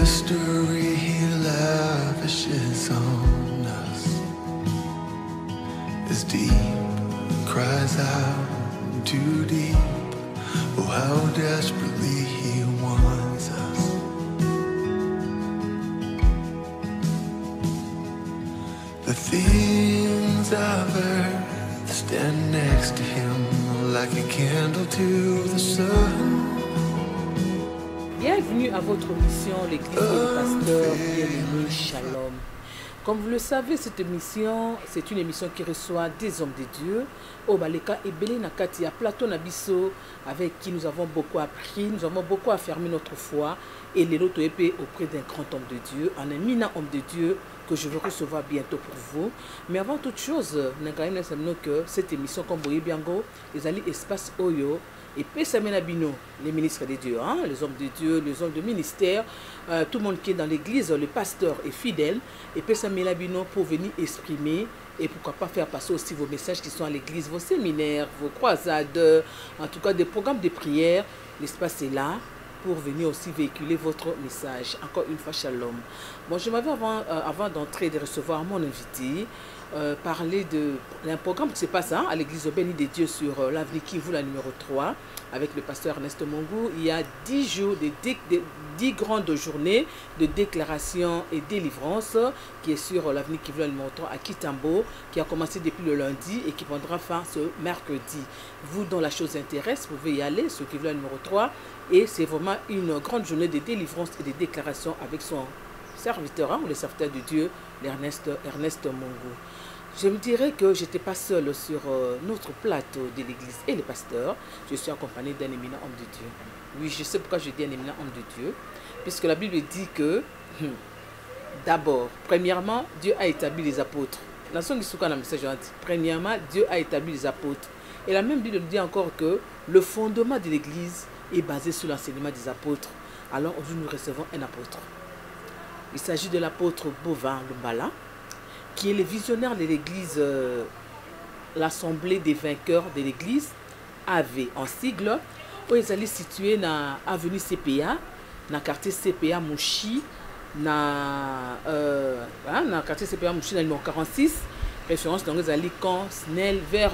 mystery he lavishes on us is deep, cries out too deep. Oh, how desperately he wants us. The things of earth stand next to him like a candle to the sun. Bienvenue à votre émission, l'église du pasteur bien-aimé Shalom. Comme vous le savez, cette émission, c'est une émission qui reçoit des hommes de Dieu. Au Baleka et Belé Nakati à Plateau Nabiso, avec qui nous avons beaucoup appris, nous avons beaucoup affirmé notre foi. Et les loto épée auprès d'un grand homme de Dieu, un éminent homme de Dieu que je vais recevoir bientôt pour vous. Mais avant toute chose, nous avons que cette émission, comme vous voyez bien, les alliés espace Oyo. Et Pessamena Bino, les ministres de Dieu, hein, les hommes de Dieu, les hommes de ministère, tout le monde qui est dans l'église, le pasteur est fidèle. Et Pessamena Bino pour venir exprimer et pourquoi pas faire passer aussi vos messages qui sont à l'église, vos séminaires, vos croisades, en tout cas des programmes de prière. L'espace est là pour venir aussi véhiculer votre message. Encore une fois, shalom. Bon, je m'avais avant d'entrer, de recevoir mon invité, parler d'un programme qui se passe à l'église bénie des dieux sur l'avenue Kivu, la numéro 3, avec le pasteur Ernest Mongou. Il y a 10 jours, 10 grandes journées de déclaration et délivrance qui est sur l'avenue Kivu, la numéro 3 à Kitambo, qui a commencé depuis le lundi et qui prendra fin ce mercredi. Vous dont la chose intéresse, vous pouvez y aller sur Kivu, la numéro 3, et c'est vraiment une grande journée de délivrance et de déclaration avec son serviteur, hein, ou le serviteur de Dieu, Ernest Mongou. Je me dirais que je n'étais pas seule sur notre plateau de l'église et le pasteur. Je suis accompagnée d'un éminent homme de Dieu. Oui, je sais pourquoi je dis un éminent homme de Dieu. Puisque la Bible dit que, d'abord, premièrement, Dieu a établi les apôtres. Dans son histoire, dans le message, on dit, premièrement, Dieu a établi les apôtres. Et la même Bible dit encore que le fondement de l'église est basé sur l'enseignement des apôtres. Alors aujourd'hui, nous recevons un apôtre. Il s'agit de l'apôtre Bovin Lumbala, qui est le visionnaire de l'église, l'Assemblée des vainqueurs de l'église, AV en sigle, où ils allaient situer dans l'avenue CPA, dans le quartier CPA Mouchi, dans le quartier CPA Mouchi, dans le numéro 46, référence dans les alliés quand Snell vers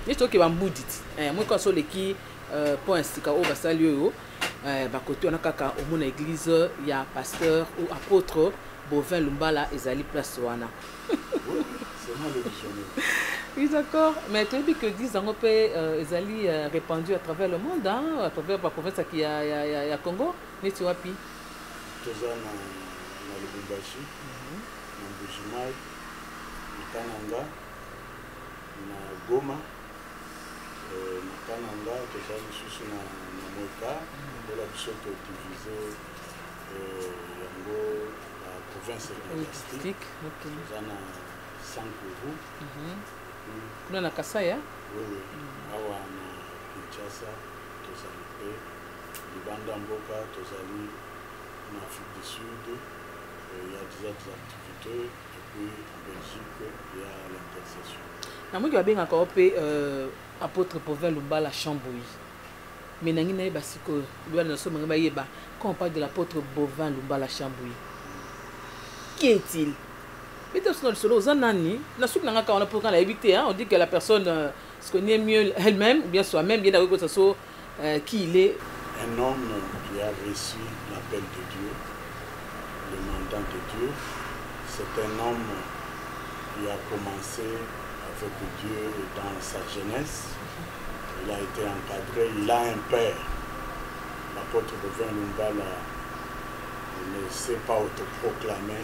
je trouve que Bamboudit. Moi, quand je suis pour ainsi qu'au Bassalio, côté on a kaka au mon église, il y a pasteur ou apôtre Bovin Lumbala et Zali Place Wana. C'est moi le visionnaire. Oui, d'accord. Mais tu as dit que 10 ans, Zali répandu à travers le monde, hein, à travers la province qui a Congo. Mais tu vois, puis. Tout ça, dans le Lubumbashi, dans Bujimaï, dans Kananga, dans Goma, dans Kananga, tout ça, dans Moka, dans la Bisoto divisée, la province éclesiastique. Ok. Dans Sankuru. Dans la Kasai, hein? Oui, oui. Awa na Kinshasa, Tozali, Libanda Mboka, Tozali, en Afrique du Sud, il y a déjà des activités, et puis en Belgique, il y a l'intercession. Moi, je vais encore apôtre Bovin Lumbala Chambouille. Mais je ne sais pas quand on parle de l'apôtre Bovin Lumbala Chambouille. Qui est-il? On dit que la personne se connaît mieux elle-même, ou bien soi-même, bien que ce soit qui il est. Un homme qui a reçu l'appel de Dieu, le mandat de Dieu. C'est un homme qui a commencé avec Dieu dans sa jeunesse. Il a été encadré, il a un père. L'apôtre Bovin Lumbala ne s'est pas autoproclamé,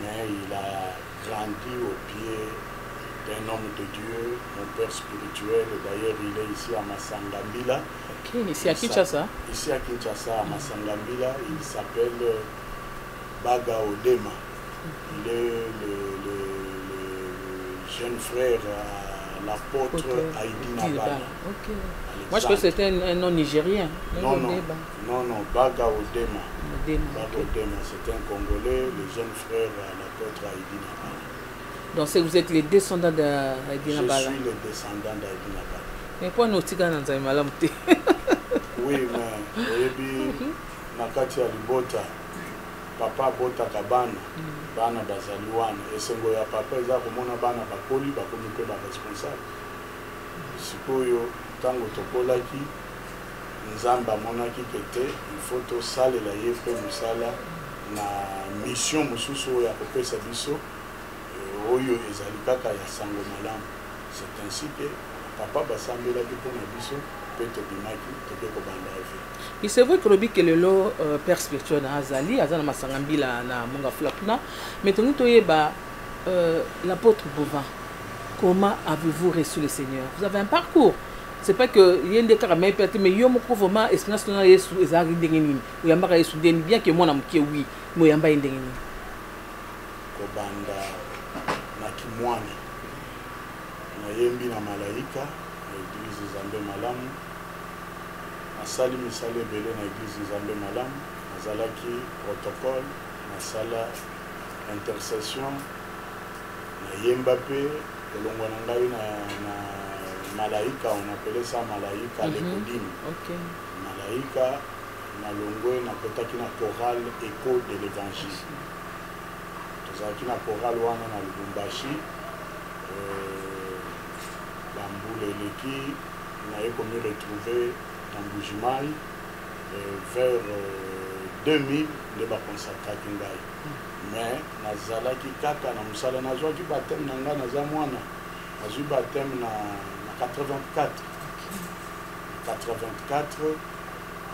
mais il a grandi au pied d'un homme de Dieu, mon père spirituel. D'ailleurs, il est ici à Masangambila. Ok, ici à Kinshasa. Ici à Kinshasa, à Masangambila, il s'appelle Baga Odema. Il est le jeune frère à l'apôtre Haïdi Nabala. Ok. Moi, je crois que c'était un nom nigérien. Non, Baga Odema. Baga Odema, c'est un Congolais, le jeune frère à l'apôtre Haïdi Nabala. Donc, vous êtes les descendants d'Haïdi Nabala? Je suis le descendant d'Haïdi Nabala. Mais pourquoi nous sommes dans un Oui, mais Nakati Alibota, papa abotaka bana bana bazali wana esengo ya papa eza komona bana bakoli bakomi mpe baresponsable sikoyo ntango tokolaki nzambe amonaki kete il faut tosalela ye mpe mosala na mission mosusu oyo akopesa biso oyo ezali kaka ya sango malamu. C'est ainsi que papa basambelaki mpona biso mpe tobimaki toke kobanda ave. Et c'est vrai que le bic est le père spirituel na Azali, Azana Masangambila na Monga Flakuna, mais ton l'apôtre Bovin, comment avez-vous reçu le Seigneur? Vous avez un parcours. C'est pas que il y a des cas mais yo mo vraiment expérience na Yesu ezari ndengeni. Uyamba Yesu ndeni bien que moi na mkie oui, mo yamba ndengeni. Kobanda na kimwana. Na yembi na malaika, église Nzambe malamu. Asali misale belé na église Nzambe malamu, azalaki protocole, nasala intercession, na yemba pe elongo na ngai na malaika, on appelait ça malaika lekodim. Okay. Malaika na longwe na kotaki na chorale écho de l'évangile. Tozalaki na chorale wana na Lubumbashi, bambule leki na ekomi retrouver en Bujimai vers 2000 de bakonsakaki ngai mais nazalaki kaka na mosala nazwaki bateme na ngai naza mwana nazwi bateme na 84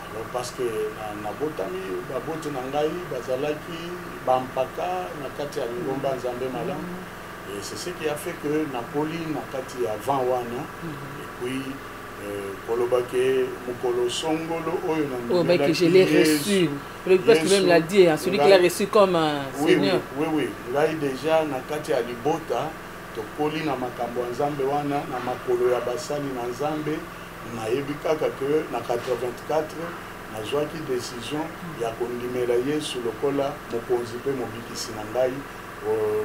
alors parce que nabotami babote na ngai bazalaki bampaka na kati ya lingomba Nzambe malamu et c'est ce qui a fait que nakoli na kati ya vent wana et puis Kolobake Mukolo Songolo oh mais que je l'ai reçu le pasteur même l'a dit hein, celui qui l'a reçu comme Seigneur oui ngai déjà na kati ya libota tokoli na makambo ya Nzambe wana na makolo ya basali na Nzambe nayebi kaka ke na 84 nazwaki décision ya kondimela Yesu lokola mokonzi mpe mobikisi na ngai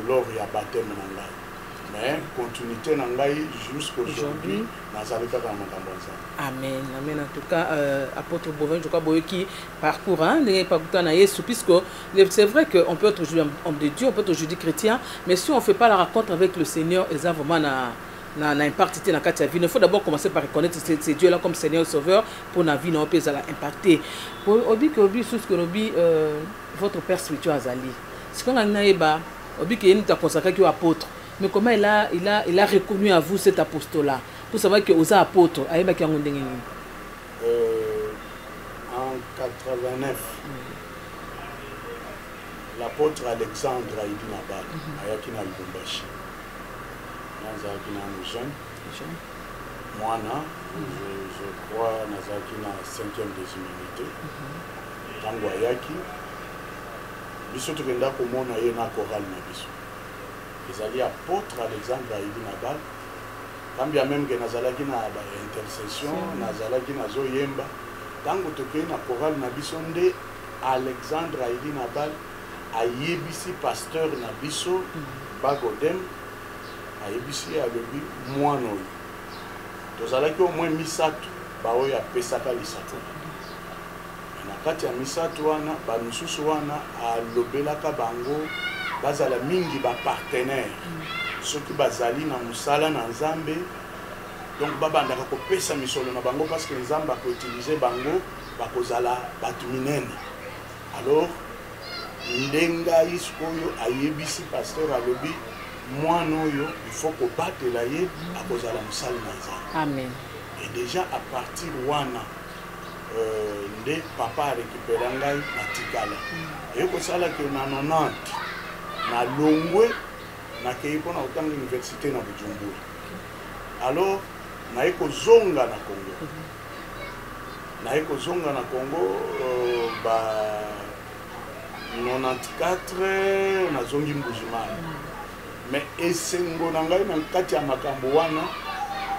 lors ya baptême na ngai mais continuité na ngai jusqu'aujourd'hui nazali kaka na makambo ya Nzambe. Amen, amen. En tout cas, apôtre Bovin, je crois qui parcourt hein, puisque c'est vrai qu'on peut être aujourd'hui homme de Dieu, on peut être aujourd'hui chrétien, mais si on ne fait pas la rencontre avec le Seigneur, ils ont vraiment na impacté dans la vie. Il faut d'abord commencer par reconnaître ces dieux là comme Seigneur Sauveur pour la vie, non peut ça impacter. Obi que obi sous que obi votre père spirituel Azali. C'est quand on a eba obi que il t'a consacré que apôtre. Mais comment il a reconnu à vous cet apostolat pour savoir que vous êtes apôtre en 89 l'apôtre Alexandre Aïdi Nabal ayaki na Lubumbashi nazalaki na jeune mwana je crois nazalaki na 5e des humanités ntango ayaki biso tokenda komona ye na chorale na biso ezali apôtre Alexandre Aïdi Nabal kambia même que nazalaki na ba intercession nazalaki nazoyemba ntango tokei na chorale na biso nde Alexandre Aïdi Nabal ayebisi pasteur na biso Bagodem ayebisi alobi mwana oyo tozalaki au moins misato baoyo apesaka lisato na kati ya misato wana bamosusu wana alobelaka bango bazala mingi bapartenaire soki bazali na mosala na Nzambe donc babandaka kopesa misolo na bango parce que Nzambe akoutilize bango bakozala bato minene alors ndengai sikoyo ayebisi pasteur alobi mwana oyo il faut kobatela ye akozala mosala na Nzambe. Amen. Et déjà à partir wana nde papa récupéra ngai na tikala et kosala ke na 90 na longwe na kei mpona kotanga université na Bujumbura alors naye kozonga na Congo naye kozonga na Congo ba 94 nazongi Mbujimai mais esengo na ngai na kati ya makambo wana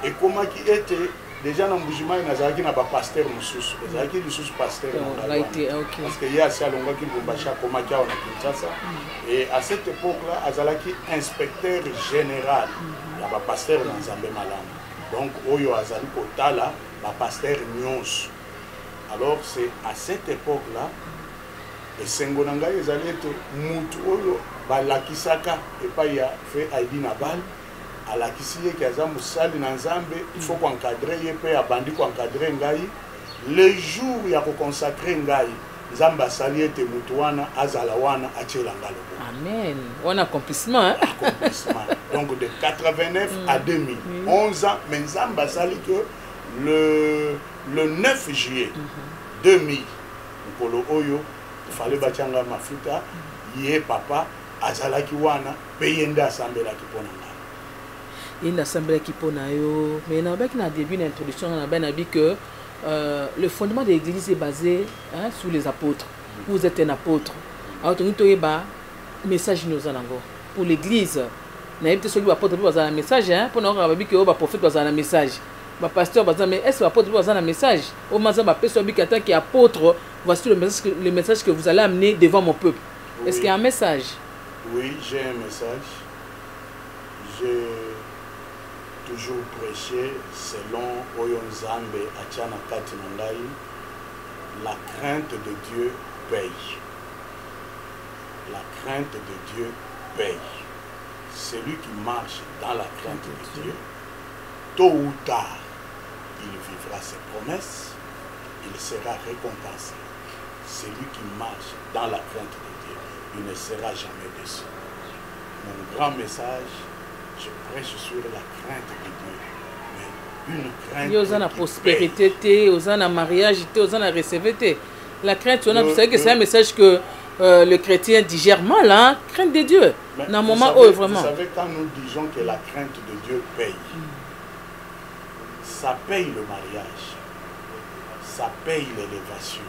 ekomaki ete déjà na Mbujimai nazalaki na bapasteur mosusu ezalaki lisusu pasteur parce que ye asi alongaki Lubumbashi akomaki awa na Kinshasa et à cette époque là azalaki inspecteur général ya bapasteur na Nzambe malamu donc oyo azali kotala bapasteur nyonso alors c'est à cette époque là esengo na ngai ezali ete mutu oyo balakisaka epai ya fe aidi na bal alakisi ye ke aza mosali na nzambe il faut koencadre ye mpe abandi koencadre ngai le jour ya kokonsacre ngai nzambe asali ete mutu wana azala wana atielanga loboko. Amen. On a accomplissement. Hein? Accomplissement. Donc de 89 à 2000. 11 ans, mais nzambe asali que le 9 juillet 2000, Nkolo Oyo, il fallait bachanga mafuta, yé papa, azalaki wana, payenda assemblée la kipona nga. Il assemblée la kipona yo, mais na baki na début d'introduction on a bien dit que le fondement de l'église est basé hein, sur les apôtres. Vous êtes un apôtre. Alors tu as un message nous en pour l'église. Na yebite celui apôtre pour un message hein, pour nous rababi que ba prophète pour un message. Ba pasteur bazan mais est-ce que apôtre pour un message? Au maza ba pasteur bi qui est apôtre, voici le message que vous allez amener devant mon peuple. Oui. Est-ce qu'il y a un message? Oui, j'ai un message. J'ai toujours prêché selon Oyonzambe Atiana Katinangai. La crainte de Dieu paye. La crainte de Dieu paye. Celui qui marche dans la crainte de Dieu, tôt ou tard, il vivra ses promesses, il sera récompensé. Celui qui marche dans la crainte de Dieu, il ne sera jamais déçu. Mon grand message, je prêche sur la crainte de Dieu. Mais une crainte aux la prospérité, aux la mariage, aux la recevité. La crainte, vous savez que c'est un message que le chrétien digère mal, hein? Crainte de Dieu. Dans un moment où vraiment. Vous savez, quand nous disons que la crainte de Dieu paye, ça paye le mariage, ça paye l'élévation,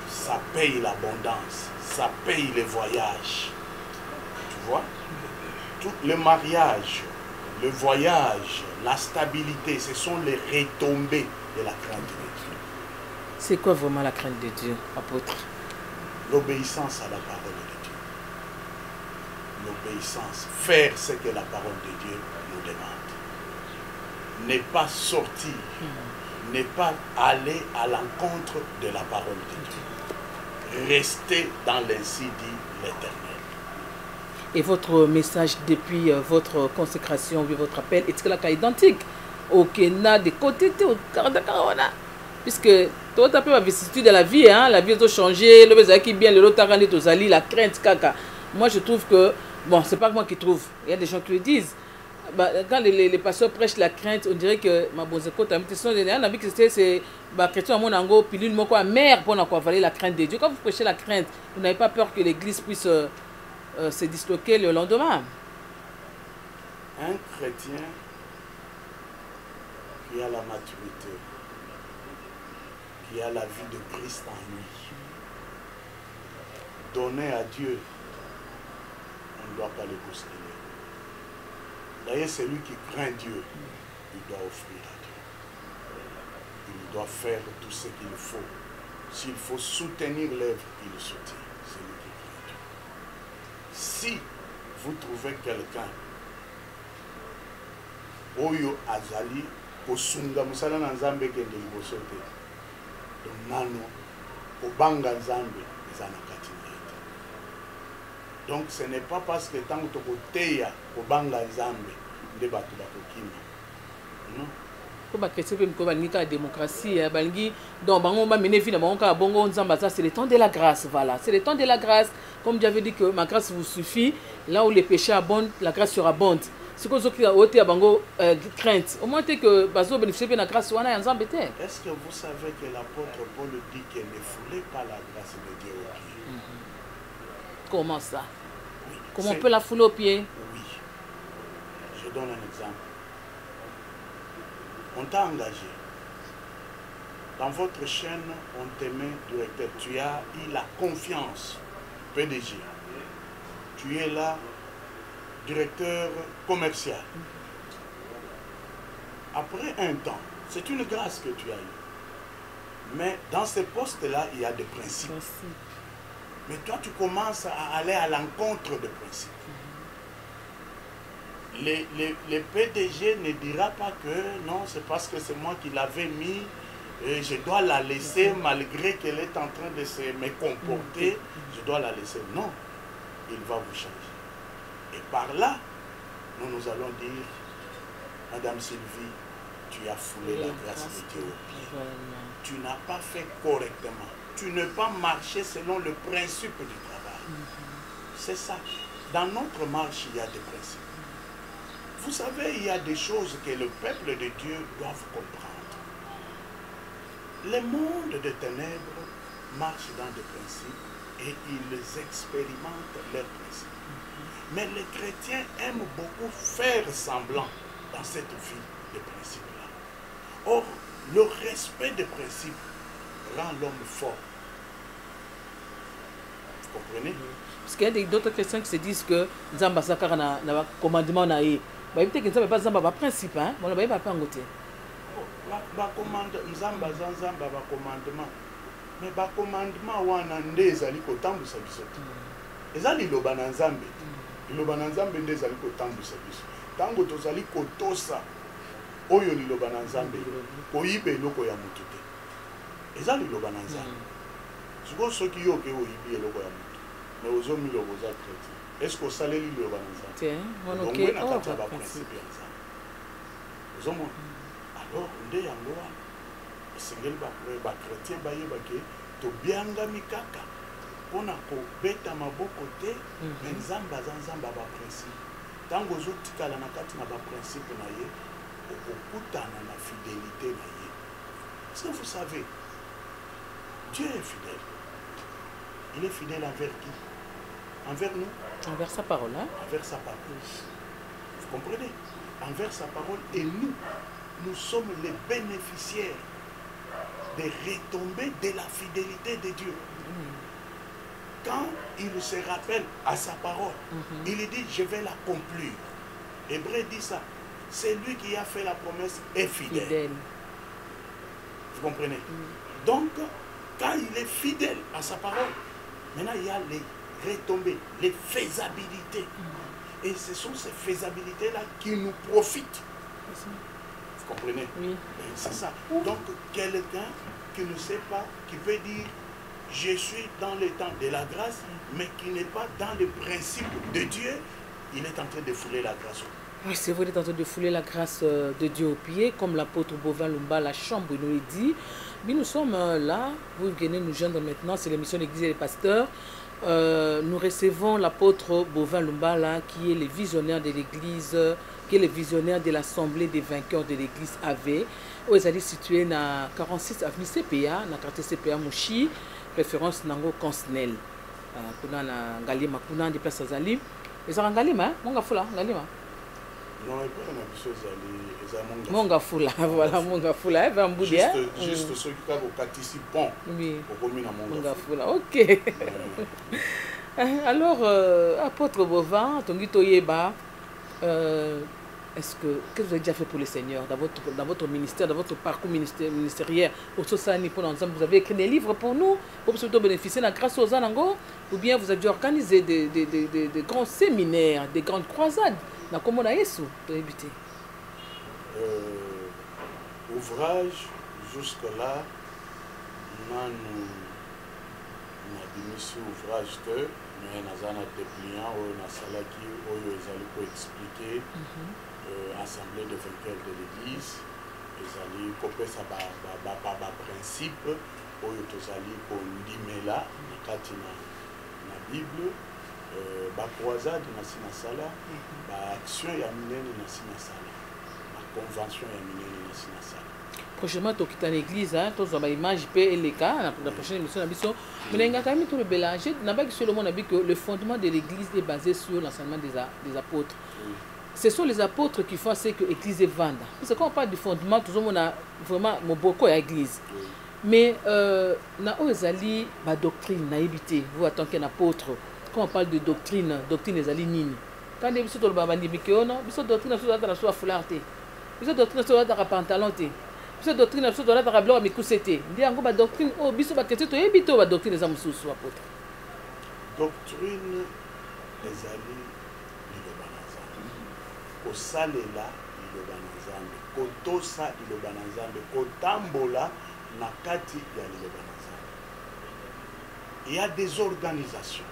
ça paye l'abondance, ça paye les voyages. Tu vois? Tout le mariage, le voyage, la stabilité, ce sont les retombées de la crainte de Dieu. C'est quoi vraiment la crainte de Dieu, apôtre? L'obéissance à la parole de Dieu. L'obéissance, faire ce que la parole de Dieu nous demande. Ne pas sortir, ne pas aller à l'encontre de la parole de Dieu. Rester dans l'ainsi dit l'Éternel. Et votre message depuis votre consécration, votre appel, est-ce que identique au Kenya de côté au Caracarawana? Puisque tout à peu la vicissitude de la vie, hein, la vie a changé, le besoin qui bien, le lot la crainte, caca. Moi je trouve que, bon, c'est pas moi qui trouve, il y a des gens qui le disent. Bah, quand les pasteurs prêchent la crainte, on dirait que ma bonne écoute, on a vu que c'est chrétien à mon ango, puis l'une quoi mère pour avaler la crainte de Dieu. Quand vous prêchez la crainte, vous n'avez pas peur que l'église puisse se disloquer le lendemain. Un chrétien qui a la maturité, qui a la vie de Christ en lui, donné à Dieu, on ne doit pas le bousculer. D'ailleurs, celui qui craint Dieu, il doit offrir à Dieu. Il doit faire tout ce qu'il faut. S'il faut soutenir l'œuvre, il le soutient. Celui qui craint Dieu. Si vous trouvez quelqu'un, Oyo Azali, Osunga Musala Nzambe Kende Libosote, Nano, Obanga Nzambe, Zanakati. Donc ce n'est pas parce que tant que tu es Obanga Nzambe, de Batu Bakokima. Non. La démocratie, donc c'est le temps de la grâce, voilà, c'est le temps de la grâce. Comme Dieu avait dit que ma grâce vous suffit, là où les péchés abondent, la grâce surabonde. Ce que vous avez crainte, au moins que Bazo bénéficie de la grâce. Est-ce que vous savez que l'apôtre Paul dit qu'il ne foulait pas la grâce de Dieu au pied? Comment ça? Oui. Comment on peut la fouler au pied? Oui. Je donne un exemple. On t'a engagé. Dans votre chaîne, on te met directeur. Tu as eu la confiance, PDG. Tu es là, directeur commercial. Après un temps, c'est une grâce que tu as eue. Mais dans ce poste-là, il y a des principes. Mais toi, tu commences à aller à l'encontre des principes. Les PDG ne dira pas que non, c'est parce que c'est moi qui l'avais mis Et je dois la laisser malgré qu'elle est en train de se me comporter. Je dois la laisser. Non, il va vous changer. Et par là, nous allons dire, Madame Sylvie, tu as foulé la grâce de Dieu au pied. Tu n'as pas fait correctement. Tu n'as pas marché selon le principe du travail. C'est ça. Dans notre marche, il y a des principes. Vous savez, il y a des choses que le peuple de Dieu doit comprendre. Le monde des ténèbres marche dans des principes et ils expérimentent leurs principes. Mais les chrétiens aiment beaucoup faire semblant dans cette vie de principes-là. Or, le respect des principes rend l'homme fort. Vous comprenez? Parce qu'il y a d'autres chrétiens qui se disent que Nzamba Sakara n'a pas commandement naïe. Bah, il n'y a pas Nzamba principe, hein? Bon, il n'y a pas un côté. Nzamba commandement. Mais le commandement wana nde ezali kotambusa biso. Ezali loba na Nzambe. Loba na Nzambe nde ezali kotambusa biso. Tango tozali kotosa oyo liloba na Nzambe koyiba eloko ya mutu te. Ezali loba na Nzambe. Siko soki yo ke oyibi eloko ya mutu. Mais ozomi lobo za chrétien. Est-ce que osaleli liloba na Nzambe? Tiens, on ok. Donc na kati ba principe ya Nzambe. Ozomona. Alors nde yango wana. Esengeli ba chrétien bayeba ke tobiangami kaka mpona kobeta maboko te me Nzambe aza Nzambe ya baprincipe. Ntango ozotikala na kati na baprincipe na ye okokutana na fidélité na ye. Parce que vous savez, Dieu est fidèle. Il est fidèle envers qui? Envers nous? Envers sa parole, hein? Envers sa parole. Vous comprenez? Envers sa parole. Et nous, nous sommes les bénéficiaires des retombées de la fidélité de Dieu. Quand il se rappelle à sa parole, il dit, je vais l'accomplir. Hébreu dit ça. C'est lui qui a fait la promesse est fidèle. Vous comprenez? Donc, quand il est fidèle à sa parole, maintenant il y a les retombées, les faisabilités. Et ce sont ces faisabilités-là qui nous profitent. Vous comprenez? Oui. C'est ça. Donc, quelqu'un qui ne sait pas, qui peut dire, je suis dans le temps de la grâce, mais qui n'est pas dans le principe de Dieu, il est en train de fouler la grâce. Oui, c'est vrai, il est en train de fouler la grâce de Dieu au pied, comme l'apôtre Bovin Lumba, la chambre, il nous dit. Mais nous sommes là, vous venez nous joindre maintenant, c'est l'émission L'Église et les pasteurs. Nous recevons l'apôtre Bovin Lumba, là, qui est le visionnaire de l'Église, qui est le visionnaire de l'Assemblée des vainqueurs de l'Église AV, où ils allaient situer dans 46 avenue CPA, dans le quartier CPA Mouchi, référence Nango Consnel. Kuna na Galima, kuna des places Azali. Ils ont Galima, Monga Fula, Galima. Non, il n'y a pas de choses à Monga Fula, voilà, Monga Fula, il va en bouder. Juste ceux qui ont participé au commune à Monga Fula. Ok. Alors, apôtre Bovin, Tongito Yeba, qu'est-ce que vous avez déjà fait pour le Seigneur dans votre ministère, dans votre parcours ministériel? Vous avez écrit des livres pour nous, pour bénéficier de la grâce aux Anango, ou bien vous avez dû organiser des grands séminaires, des grandes croisades? Comment on a eu pour débuter? Ouvrage, jusque-là, nous avons mis ouvrage que nous avons dépliant, nous avons expliquer Assemblée de vainqueurs de l'Église, nous allons copier ça par principe, nous allons là, la Bible, la croisade, la action, la convention, prochainement, tu quittes l'église, tu as une image, et les cas, la prochaine émission, mais il y a quand même tout le mélange. Le fondement de l'église est basé sur l'enseignement des apôtres. Ce sont les apôtres qui font ce que l'église est vendue. Parce que quand on parle du fondement, tout le monde a vraiment beaucoup à l'église. Mais na ozali ba doctrine na éviter vous en tant qu'un apôtre quand on parle de doctrine les alinini quand des biso to ba bandi bikeono biso doctrine so ta so fularte biso doctrine so ta pantalon te biso doctrine so ta ta bloc mikusete ndi yango ba doctrine o biso ba kete to ebito ba doctrine za mususu apôtre doctrine ezali liloba na Nzambe kosalela liloba na Nzambe kotosa liloba na Nzambe kotambola Nakati ya Liloba na Nzambe. Il y a des organisations.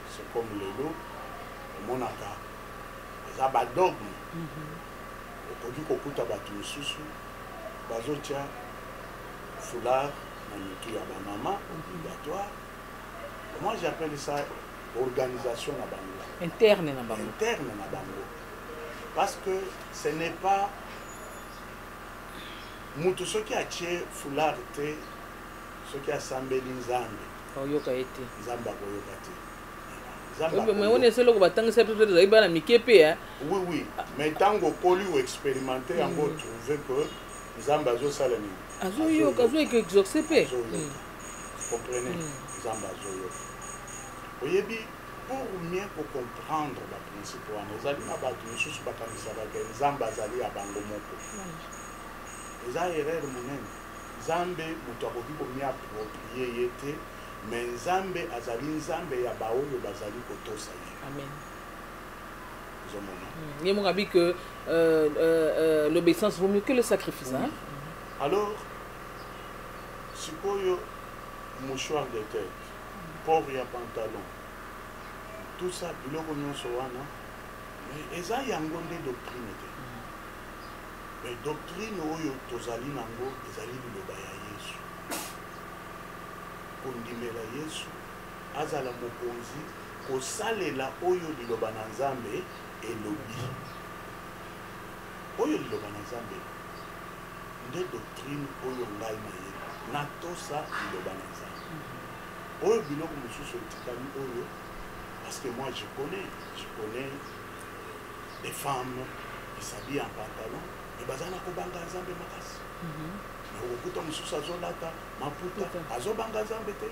C'est comme le lot, le monaka, les abadogmes. Au kokuta batu mususu, bazotia foulard na mitu ya ba mama obligatoire. Moi j'appelle ça organisation na bango. Interne na bango. Interne na bango. Parce que ce n'est pas mutu soki a tie foulard te, soki a sambeli Nzambe. Oyoka ete. Nzamba koyoka te. Mais on est seul au batang, c'est peut-être de la mikepe. Oui, oui. Mais tant qu'on poli ou expérimenté, on va trouver que Nzamba zo salami. Azo yo, azo ek exorcepe. Vous comprenez? Nzamba zo yo. Oyebi, pour mieux comprendre les principes, les alliés na batu mususu bakanisaka ke Nzamba azali ya bango moko. Eza erreur monene. Nzambe mutu akoki komi approprier ye te, mais Nzambe azali Nzambe ya baoyo bazali kotosa ye. Amen. Zomona. Il y a mon que l'obéissance vaut mieux que le sacrifice. Oui. Hein? Alors, sikoyo mouchoir de tête, pauvre ya pantalon, tout ça, biloko nyonso wana, mais eza yango nde doctrine te. Mais doctrine oyo tozali nango ezali liloba ya Yesu. Kondimela Yesu azala mokonzi kosalela oyo liloba na Nzambe elobi. Oyo liloba na Nzambe nde doctrine oyo ngai na ye natosa liloba na Nzambe. Oyo biloko mosusu etikali oyo parce que moi je connais des femmes qui s'habillent en pantalon et bazana kobanga Nzambe makasi. Okuta mususu azolata maputa azobanga Nzambe te.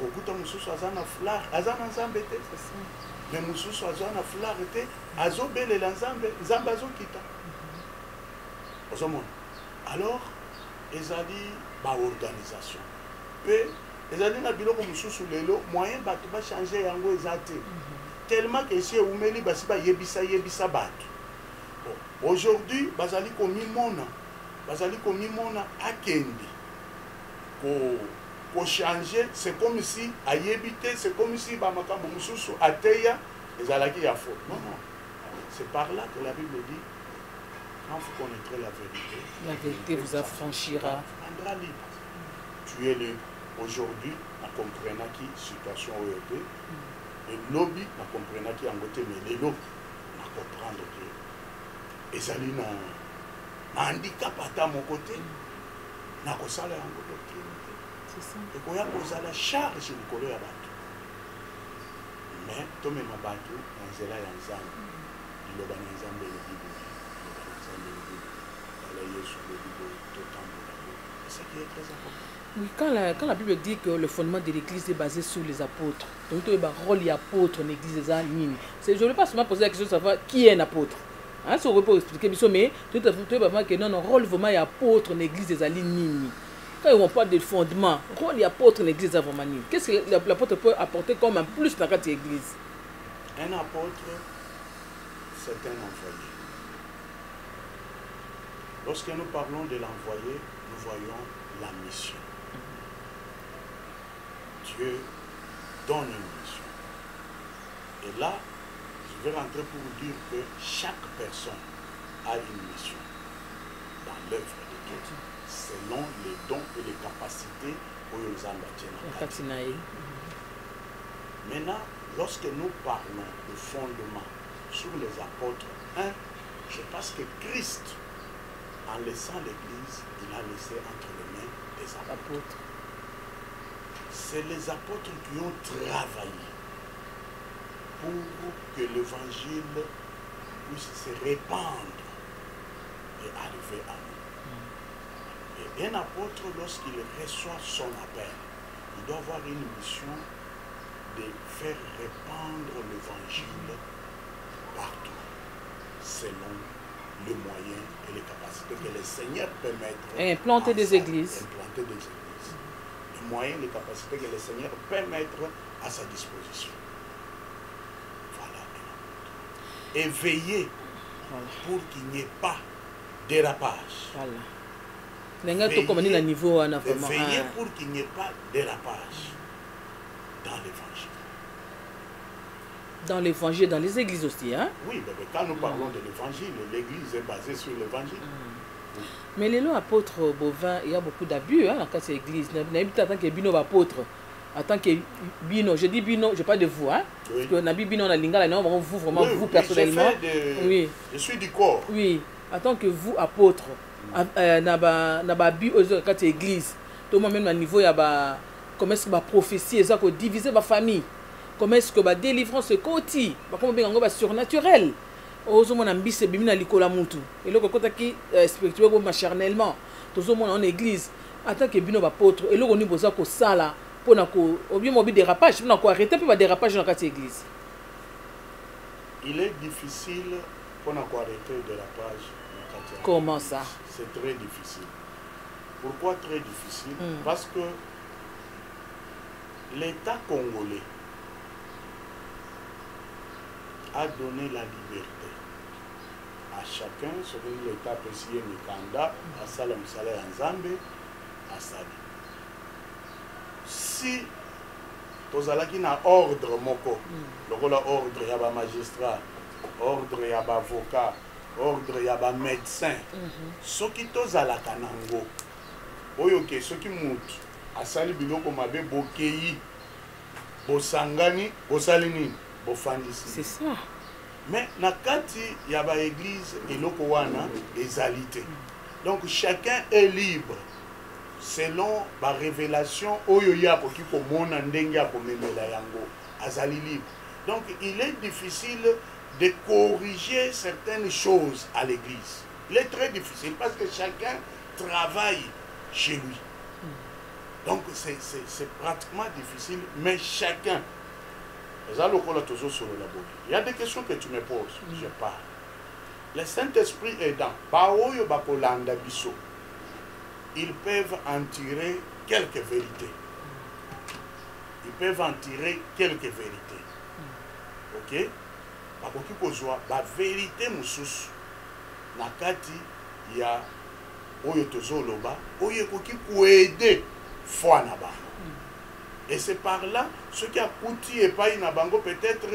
Okuta mususu azana fleur azana Nzambe te. Mais mususu azana fleur te azobelela Nzambe Nzambe azokita. Ozomona. Alors ezali ba organisation. Pe ezali na biloko mususu lelo moyen bato ba changer yango ezate. Tellement que si umeli basi ba yebisa bato. Bon, aujourd'hui bazali komimona akendi ko changer, c'est comme si ayebite, c'est comme si ba makambo mususu ateya ezalaki ya faute. Non, non. C'est par là que la Bible dit quand vous connaîtrez la vérité vous affranchira. Tu rendras libre. Tu es libre. Aujourd'hui, on comprend qui situation où était. Et lobby, on comprend qui en côté, mais les lobbies, on comprend que ezali na handicap à mon côté, na kosala yango doctrine. C'est ça. Et qu'on a posé la charge de coller à bateau. Mais tout le monde a battu, on s'est là ensemble. Il a banni ensemble le Bible. C'est ce qui est très important. Oui, quand la Bible dit que le fondement de l'Église est basé sur les apôtres, donc il y a un rôle d'apôtre dans l'Église. Je ne veux pas seulement poser la question de savoir qui est un apôtre. Hein, si on veut pas expliquer, mais tout à fait que non, le rôle vraiment d'apôtre dans l'Église des Alinini. Quand ils vont pas de fondement, le rôle d'apôtre dans l'Église des Alinini. Qu'est-ce que l'apôtre peut apporter comme un plus dans cette Église? Un apôtre, c'est un envoyé. Lorsque nous parlons de l'envoyé, nous voyons la mission. Dieu donne une mission. Et là, je vais rentrer pour vous dire que chaque personne a une mission dans l'œuvre de Dieu, selon les dons et les capacités pour les embâtir. Maintenant, lorsque nous parlons de fondement sur les apôtres, je pense que Christ, en laissant l'Église, il a laissé entre les mains des apôtres. C'est les apôtres qui ont travaillé pour que l'évangile puisse se répandre et arriver à nous. Et un apôtre, lorsqu'il reçoit son appel, il doit avoir une mission de faire répandre l'évangile partout, selon les moyens et les capacités que le Seigneur peut mettre. Et implanter des églises. Implanter des églises. Les moyens et les capacités que le Seigneur peut mettre à sa disposition. Voilà. Et veiller pour qu'il n'y ait pas dérapage. Voilà. Veillez pour qu'il n'y ait pas de dérapage dans l'évangile. Dans l'évangile, dans les églises aussi, hein? Oui, mais quand nous parlons de l'évangile, l'église est basée sur l'évangile. Mais les lois apôtres Bovin, il y a beaucoup d'abus hein, dans cette église. En tant que bino apôtre, en tant que bino, je dis bino, je parle de vous, hein? Oui. Parce que Nabi bino na lingala, non, vous vraiment, oui, vous personnellement. Oui. Je suis du corps. Oui, en tant que vous apôtre, naba bu aux quand c'est église, tout le monde même à niveau il y a comment est-ce que la prophétie est ça que diviser ma famille, comment est-ce que la délivrance est côté, comment bien on surnaturel. Ozo mon ambi c'est bimina likola mutu et le côté qui spirituellement charnellement tout le monde en église en tant que bino apôtre et le on boza ko sala pour na ko obien mobi dérapage pour na ko arrêter pour dérapage dans cette église. Il est difficile pour na ko arrêter dérapage. Comment ça? C'est très difficile. Pourquoi très difficile? Parce que l'État congolais a donné la liberté à chacun, selon l'État précis Mikanda, à Salam Saleh Nzambe, à Sali. Si tu as ordre moko, ordre yaba magistrat, ordre yaba avocat, ordre yaba médecin, ce qui tozala kanango, oyoke ce qui mutu, à Sali biloko mabe bokeyi, bosangani, bosalini. C'est ça. Mais nakati yaba église eloko wana ezalité. Donc chacun est libre selon la révélation oyo ya poki ko mona ndenge ya komemela yango azali libre. Donc il est difficile de corriger certaines choses à l'église. Il est très difficile parce que chacun travaille chez lui. Donc c'est pratiquement difficile, mais chacun. Il y a des questions que tu me poses, je parle. Le Saint-Esprit aidant, ils peuvent en tirer quelques vérités. Ils peuvent en tirer quelques vérités. Ok? La vérité, moussous, nakati, il y a oyo tozoloba, oyo koki pour aider foi naba. Et c'est par là, ce qui a coûté et pas inabango, peut-être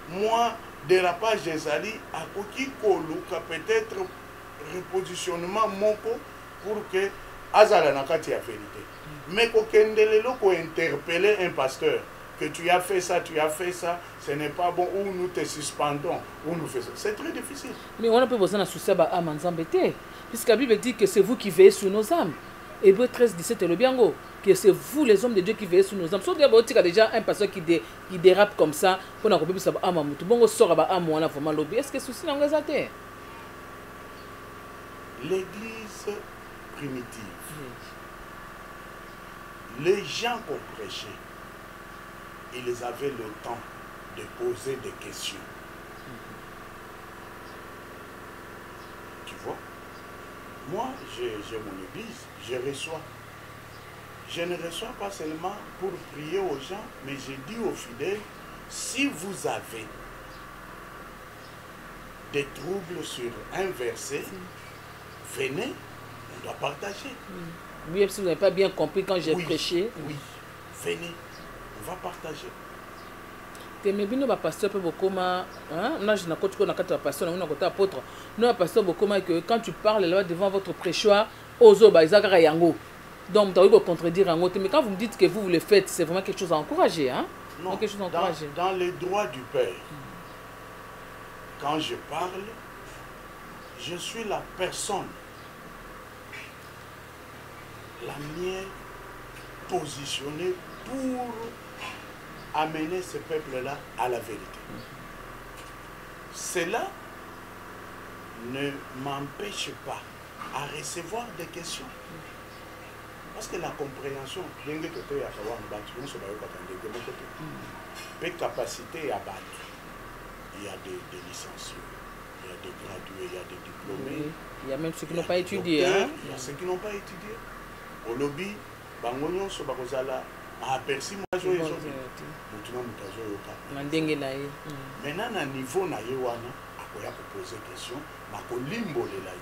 moins dérapage des alliés, à Koki Koluka, peut-être repositionnement moko pour que Azala Nakati a vérité. Mais Kokendelelo ko interpeller un pasteur, que tu as fait ça, ce n'est pas bon, ou nous te suspendons, ou nous faisons. C'est très difficile. Mais on a pas besoin de soucier à Manzambete, puisque la Bible dit que c'est vous qui veillez sur nos âmes. Hébreux 13, 17 et le biango, que c'est vous les hommes de Dieu qui veillez sur nos âmes. Sauf qu'il y a déjà un pasteur qui dérape comme ça, pour qu'on puisse savoir ah maman, tout bon sort à on a vraiment lobby. Est-ce que ceci n'a pas été? L'église primitive, les gens qu'on prêchait, ils avaient le temps de poser des questions. Tu vois? Moi, j'ai mon église, je reçois. Je ne reçois pas seulement pour prier aux gens, mais je dis aux fidèles, si vous avez des troubles sur un verset, venez, on doit partager. Oui, si vous n'avez pas bien compris quand j'ai prêché. Oui, venez, on va partager. Mais bien, le pasteur peut beaucoup, hein? Là, je n'ai pas pasteur, on a un apôtre. Nous, pasteur beaucoup, que quand tu parles là devant votre prêchoir, ozo ba izakara yango. Donc, tu as contredire en autre. Mais quand vous me dites que vous le faites, c'est vraiment quelque chose à encourager, hein? Non, quelque chose à encourager. Dans les droits du Père, quand je parle, je suis la personne la mieux positionnée pour amener ce peuple-là à la vérité. Cela ne m'empêche pas à recevoir des questions. Parce que la compréhension, il y a des capacités à battre. Il y a des licenciés, il y a des gradués, il y a des diplômés. Il y a même ceux qui n'ont pas étudié. Hein? Il y a ceux qui n'ont pas étudié. Au lobby, bangonyo so bakozala aperçu moi jo yeso mutuna mutazo yoka mandenge na ye maintenant na niveau na ye wana akoya poser question makolimbolela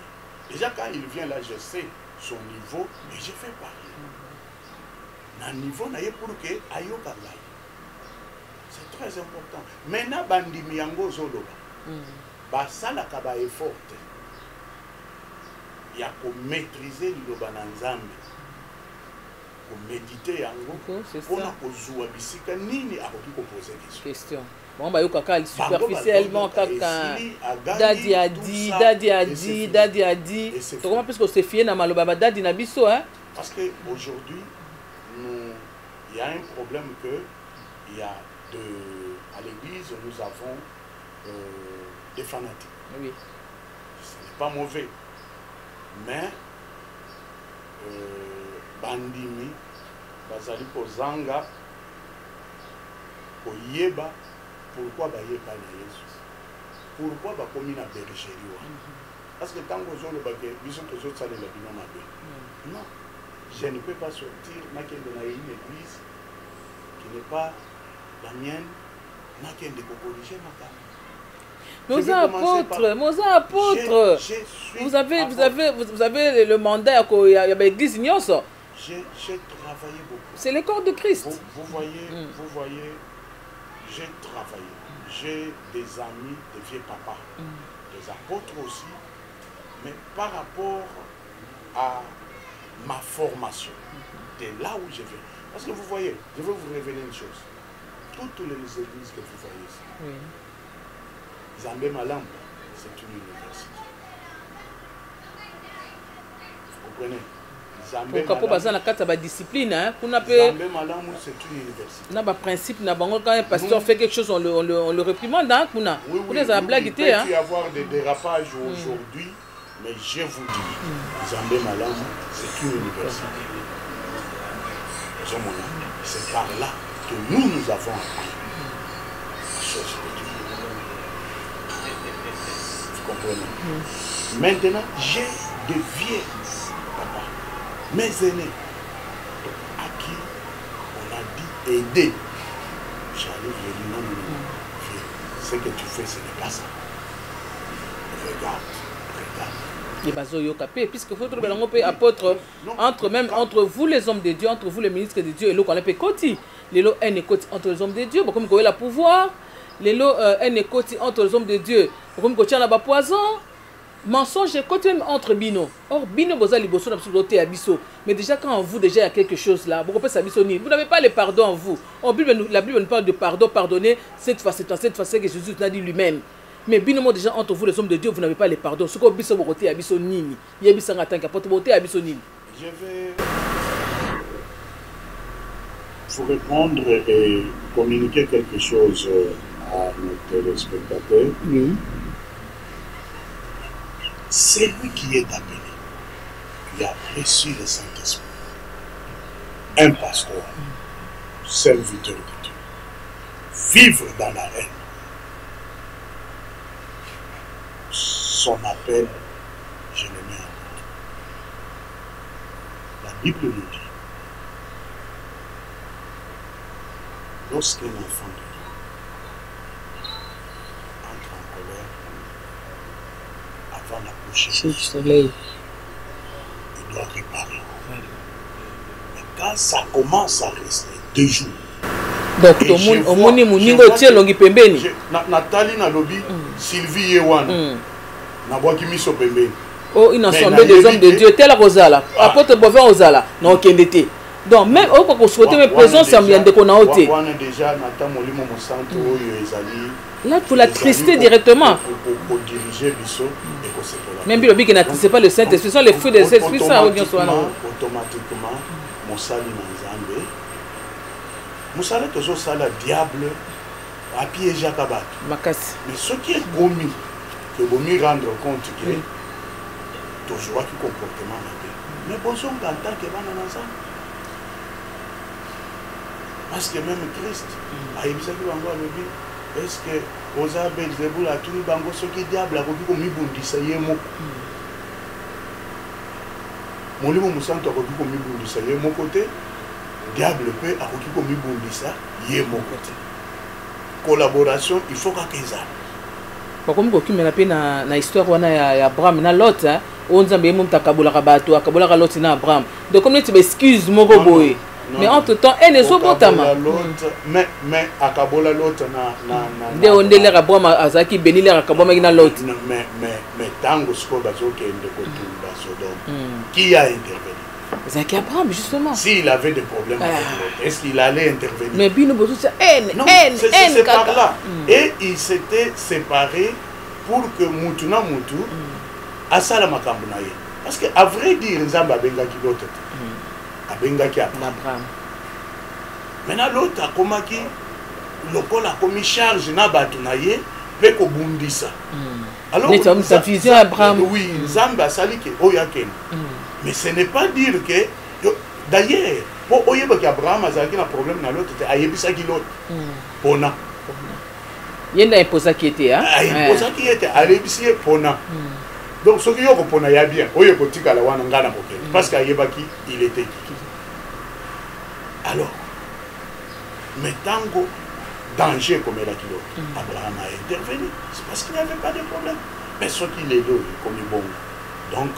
ye Déjà, quand il vient là, je sais son niveau et je fais parler. Dans le niveau, pour que ayoka lai. C'est très important. Maintenant, bandimi yango zoloba. Basala kaba effort. Il y a pour maîtriser le bananzambe. Pour méditer yango. Pour na kozua bisika nini akoki ko poser des questions. Bon bah yoka superficiellement kaka dadi a dit, dadi a dit, dadi a dit. Donc comment parce que c'est fier na maloba dadi na biso hein? Parce que aujourd'hui il y a un problème que il y a à l'église nous avons des fanatiques. Oui. Ce n'est pas mauvais. Mais bandimi bazali kozanga koyeba pourquoi bayeba na Yesu. Pourquoi bakomi na bergerie wa? Parce que tant que le bagay biso tozo tsale la bino mabe. Non, je ne peux pas sortir na kende na une église qui n'est pas la mienne, na kende ko corriger ma table. Nos apôtres, vous avez le mandat qu'il y a l'église ignoce. J'ai travaillé beaucoup. C'est le corps de Christ. Vous voyez, j'ai travaillé. J'ai des amis, des vieux papas, des apôtres aussi, mais par rapport à ma formation, de là où je viens. Parce que vous voyez, je vais vous révéler une chose. Toutes les églises que vous voyez ici, Zambé Malam, c'est une université. Vous comprenez? Pourquoi pas dans la carte de discipline hein? Zambé Malam, c'est une université. On a un principe, quand un pasteur fait quelque chose, on le réprimande. Hein? Oui, il peut y avoir des dérapages aujourd'hui, mais je vous dis, Zambé Malam, c'est une université. C'est par là que nous avons appris la chose de Dieu. Vous comprenez? Maintenant, j'ai des vieux papas, mes aînés, à qui on a dit aider. J'arrive, je dis non, vieux, ce que tu fais, ce n'est pas ça. Regarde. Puisque vous trouvez apôtre entre vous les hommes de Dieu, entre vous les ministres de Dieu et l'eau qu'on appelle Koti. Les lots N et Koti entre les hommes de Dieu, comme vous avez le pouvoir. Les lots N et Koti entre les hommes de Dieu, comme vous avez le poison. Mensonge et Koti même entre Bino. Or, Bino, vous avez l'ibosson absolument à Bisso. Mais déjà, quand en vous, déjà, il y a quelque chose là, vous n'avez pas le pardon en vous. Or, la Bible nous parle de pardon, pardonner cette fois que Jésus l'a dit lui-même. Mais binomo déjà entre vous les hommes de Dieu, vous n'avez pas les pardons. Ce qu'on biso boté abiso nini. Yebisa ngatanka poto boté abiso nini. Je vais vous répondre et communiquer quelque chose à nos téléspectateurs. Oui. C'est lui qui est appelé, qui a reçu le Saint-Esprit. Un pasteur, serviteur de Dieu. Vivre dans la haine. Son appel, je le mets en doute. La Bible nous dit, lorsqu'un enfant de Dieu entre en colère avant l'approche du soleil, il doit réparer. Mais quand ça commence à rester 2 jours, donc au moni muningo tie longi pembeni Nathalie na lobi Sylvie Yewan na boaki miso pembeni oh une assemblée des hommes de Dieu tel Rosala apôtre Bovin Rosala na okendete donc même au ko souhaiter mes présence semblante qu'on a ôté on déjà nata molimo mosanto oyo ezali là pour la trister directement pour diriger biso et ko sepela même bilobi qui n'attise pas le Saint-Esprit, ce sont les fruits des esprits ça automatiquement mosali na Nzambe Moussala toujours ça le diable à piéger à Kabat. Mais ce qui est commis, que vous me rendre compte que toujours qui comportement mais bon son dans tant que va dans ça. Parce que même Christ a évisé que bango le est-ce que aux abel zebul a tout bango ce qui diable a kobi komi bundisa yemo. Molimo musanto kobi komi bundisa yemo côté. Diable peut à komi bundisa yemo côté. Collaboration il faut qu'à ça. Comme koki me na histoire wana ya Abraham na Lot hein on Nzambe mom takabola kabato akabola ka loti na Abraham donc comme tu m'excuses moko boye mais entre temps elle ne sobotama mais akabola l'autre na de ondele Abraham azaki béni le akaboma na l'autre mais tango sko bazoke ndeko tumba Sodome qui a intervenu Zaki Abraham justement s'il avait des problèmes avec l'autre est-ce qu'il allait intervenir mais bino bozo ça haine c'est par là et ils s'étaient séparés pour que mutuna mutu asala makambo na ye parce que à vrai dire Nzamba bengaki l'autre abengaki Abraham maintenant l'autre a komaki lokola komi charge na bato na ye pe ko bundisa alors sa vision Abraham oui Nzamba asali ke oyakene mais ce n'est pas dire que d'ailleurs pour oyeba ki Abraham azalaki na problème na l'autre ayebisaki l'autre pona yenda imposa qui était hein imposa qui était ayebisi pona donc ce qui yoko pona ya bien oyeko tikala wana ngana kokele parce que ayebaki il était qui alors mais tango danger comme la kilo Abraham a intervenu c'est parce qu'il n'y avait pas de problème mais ce qu'il est là comme bon donc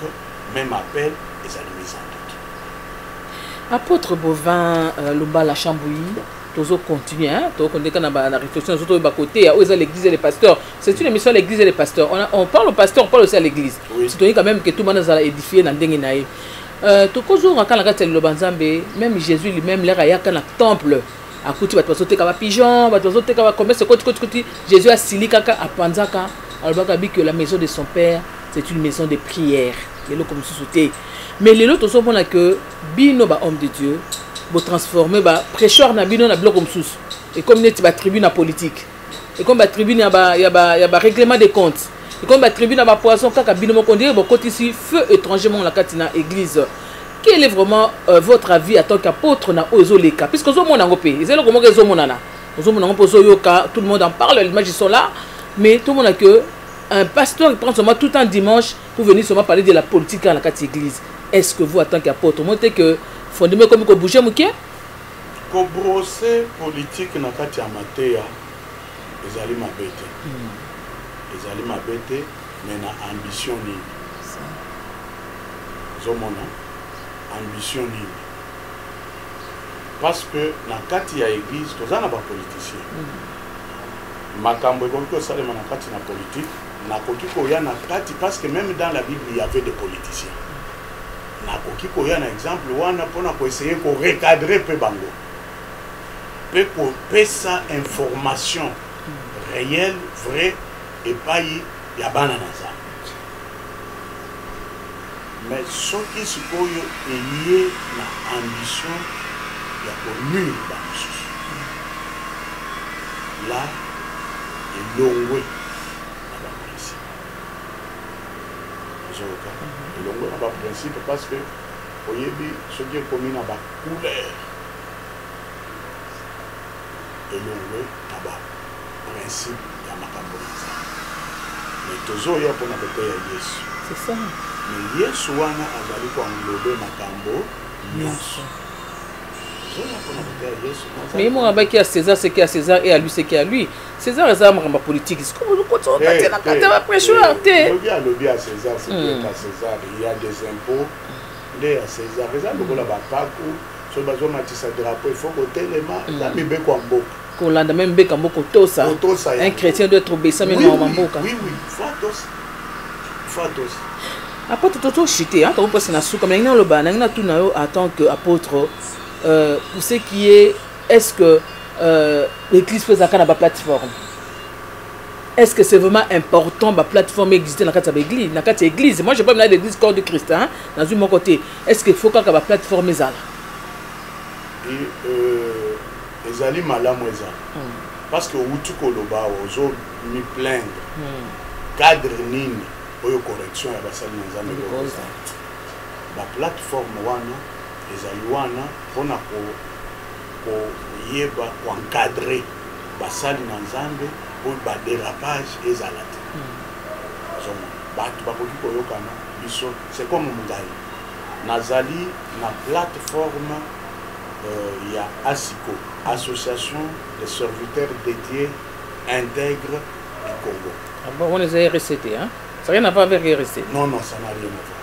même appel et ça lui mise en doute apôtre Bovin Lumbala Chambouilly toujours continuer hein toujours continuer dans la réflexion surtout de côté où est l'église et les pasteurs c'est une émission l'église et les pasteurs on parle au pasteur on parle aussi à l'église c'est quand même que tout le monde a édifié dans dengue naïe tout toujours quand la gâte le banzambe même Jésus lui-même l'air ayaka dans temple à côté va sauter comme pigeon va sauter comme commerce côté Jésus a silikaka à panzaka alors baka que la maison de son père c'est une maison de prière et là comme sauter mais les autres sont là que bino ba homme de Dieu vous transformer ba prêcheur na bino na bloc comme sous et comme net ba tribune politique et comme ba tribune ya ba règlement des comptes et comme ba tribune ya ba poisson kaka bino mo konde bo côté ici feu étrangement la katina église quel est vraiment votre avis en tant qu'apôtre na ozoleka puisque zo mona ngopé ils ont comment que zo mona na zo mona ngopo zo yoka tout le monde en parle les images sont là mais tout le monde a que un pasteur prend seulement tout un dimanche pour venir seulement parler de la politique à la katina église est-ce que vous en tant qu'apôtre montez que fondement comme ko bouger muke ko brosser politique na kati ya mateya ezali mabete mais na ambition nini zomona ambition nini parce que na kati ya église tozana ba politicien makambo ekoki kosalema na kati na politique nakoki koya na kati parce que même dans la Bible il y avait des politiciens nakoki koya na exemple wana pona ko essayer ko recadrer pe bango pe ko pesa information réelle vraie et pas ya bana naza mais ce qui sikoyo lié na ambition ya ko nuire bango là elongwe na ba principe elongwe na ba principe parce que oyebi soki ekomi na ba couleur elongwe na ba principe ya makambo na Nzambe mais tozoya mpona koteya Yesu c'est ça mais Yesu wana azali koenglobe makambo nyonso tozoya mpona koteya Yesu mais moi abaki à César ce qui est à César et à lui ce qui est à lui César est un makambo politique c'est comme le côté on na kata ba prêcheur té lobby à César c'est que à César il y a des impôts les à César les a lokola ba pako so bazo matisa drapeau il faut que telema za mibeko mboka qu'on l'a même bec mboko tosa un chrétien doit être obéissant même en mboka oui fatos apôtre toto chuté hein parce que na sou comme na loba na tout na en tant que apôtre pour ce qui est-ce que l'église fait ça na ba plateforme est-ce que c'est vraiment important la plateforme exister dans la église dans la église moi je pas dans l'église corps de Christ hein dans un mon côté est-ce qu'il faut que la plateforme ezala ezali malamu ezala parce que utu koloba ozo mi plaindre cadre nini oyo correction ya basali na Nzambe ba plateforme wana ezali wana pona ko yeba ko encadrer basali na Nzambe pour ba dérapage ezala te bato bakoki koyokana biso c'est comme ngai nazali na plateforme il y a ASICO, Association des serviteurs dédiés intègres du Congo. Ah bon, on les a RCT, hein? Ça n'a rien à voir avec RCT? Non, ça n'a rien à voir.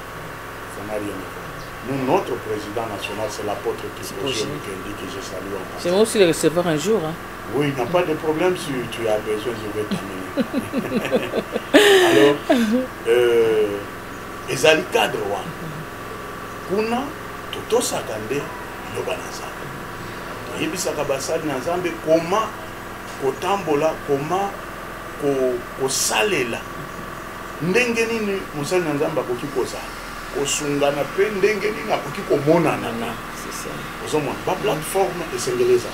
Ça n'a rien à voir. Nous, notre président national, c'est l'apôtre Kiproché Mukendi que je salue en passant. C'est moi aussi le recevoir un jour. Hein. Oui, il n'y a pas de problème si tu as besoin, je vais t'amener. Alors, ezali cadre wana. Kuna totosaka nde liloba na Nzambe. Toyebisaka basali na Nzambe koma kotambola, koma kosalela. Ndenge nini mosali na Nzambe akoki kozala. Kosungana pe ndenge nini akoki komonana. C'est ça. Ozomona ba plateforme esengeleza.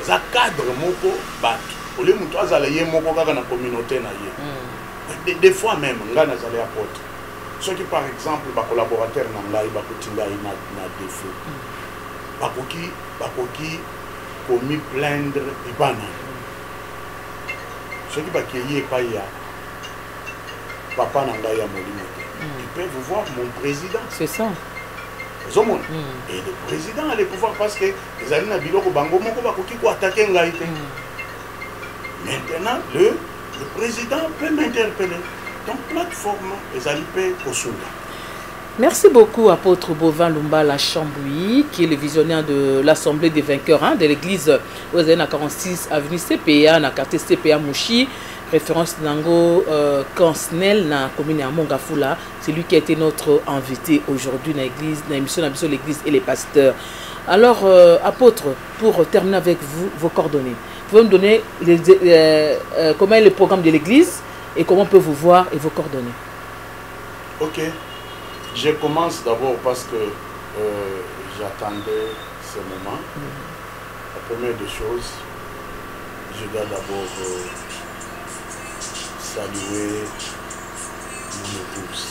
Eza cadre moko bato. Ole mutu azala ye moko kaka na communauté na ye. Des fois même nga nazali apôtre. Ceux qui par exemple ba collaborateur na ngai ba kotinga na défaut. Bakoki komi plaindre ibana. Ceux qui ba kiye pa ya papa na ngai ya molimo. Ils peuvent voir mon président. C'est ça. Et le président a le pouvoir parce que les alliés Nabiloko Bango Moko Bakoki ko attaquer Ngaïté. Maintenant, le président peut m'interpeller. Donc, plateforme, les alliés peuvent Kosunga. Merci beaucoup, apôtre Bovin Lumbala Chambouy, qui est le visionnaire de l'Assemblée des vainqueurs de l'église aux années 46 avenue CPA, dans le quartier CPA Mouchi. Référence Nango Kansnel na commune à Mongafula, c'est lui qui a été notre invité aujourd'hui dans l'église, dans l'émission de l'église et les pasteurs. Alors, apôtre, pour terminer avec vous, vos coordonnées, vous pouvez me donner comment est le programme de l'église et comment on peut vous voir et vos coordonnées. Ok, je commence d'abord parce que j'attendais ce moment. La première des choses, je dois d'abord saluer mon épouse.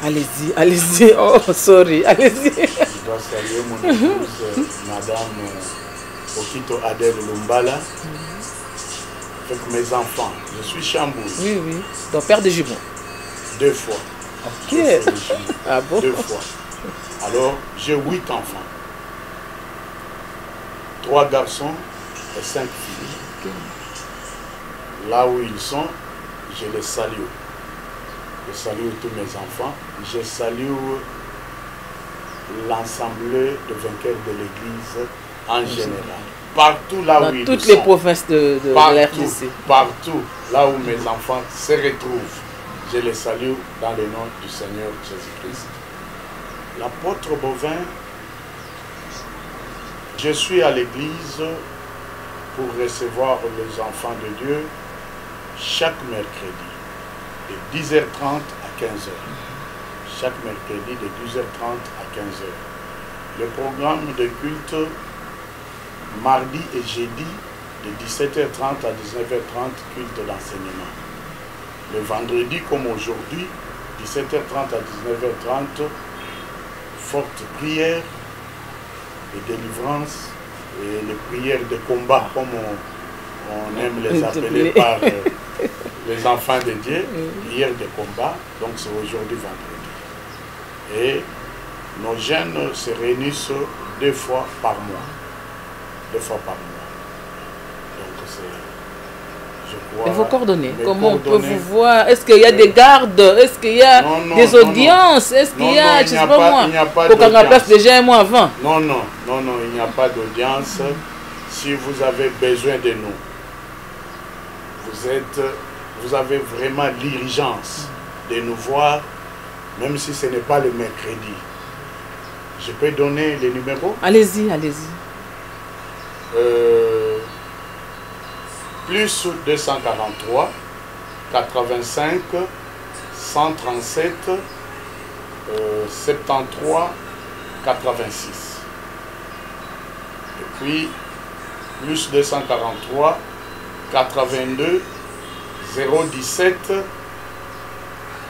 Allez-y, allez-y. Oh, sorry, allez-y. Je dois saluer mon épouse, Madame Okito Adèle Lumbala, avec mes enfants. Je suis Chambouy. Oui, oui. Donc, père de jumeaux. 2 fois. Ok. Ah bon? 2 fois. Alors, j'ai 8 enfants. 3 garçons et 5 filles. Okay. Là où ils sont, je les salue. Je salue tous mes enfants. Je salue l'ensemble de vainqueurs de l'Église en général. Partout là où ils sont. Dans toutes les provinces de la RDC. Partout là où mes enfants se retrouvent. Je les salue dans le nom du Seigneur Jésus-Christ. L'apôtre Bovin, je suis à l'église pour recevoir les enfants de Dieu chaque mercredi de 10h30 à 15h. Chaque mercredi de 10h30 à 15h. Le programme de culte mardi et jeudi de 17h30 à 19h30, culte d'enseignement. Le vendredi comme aujourd'hui, 17h30 à 19h30, forte prière et délivrance et les prières de combat comme on aime les appeler par les enfants de Dieu, prières de combat, donc c'est aujourd'hui vendredi. Et nos jeunes se réunissent 2 fois par mois. 2 fois par mois. Donc c'est, je crois... Et vos coordonnées, comment on peut vous voir? Est-ce qu'il y a des gardes? Est-ce qu'il y a des audiences? Est-ce qu'il y a, je sais pas moi, pour qu'on en place déjà un mois avant? Non, il n'y a pas d'audience. Si vous avez besoin de nous, vous avez vraiment l'urgence de nous voir, même si ce n'est pas le mercredi. Je peux donner les numéros? Allez-y, allez-y. Plus 243 85 137 73 86. Et puis plus 243 82 017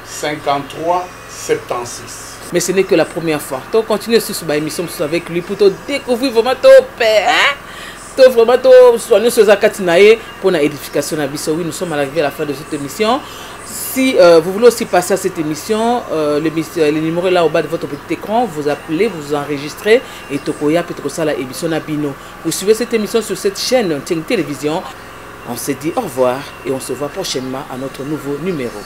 53 76. Mais ce n'est que la première fois. Donc continuez sur cette émission avec lui pour te découvrir vraiment ton père. Vraiment soigner ce zakatinae pour la édification de Abisso. Oui, nous sommes arrivés à la fin de cette émission. Si vous voulez aussi passer à cette émission, le numéro est là au bas de votre petit écran. Vous appelez, vous enregistrez et Tokoya Petrosala émission Nabino. Vous suivez cette émission sur cette chaîne télévision. On se dit au revoir et on se voit prochainement à notre nouveau numéro.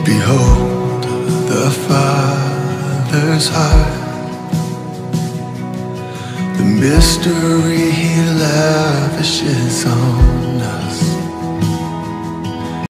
Behold the Father's heart, the mystery He lavishes on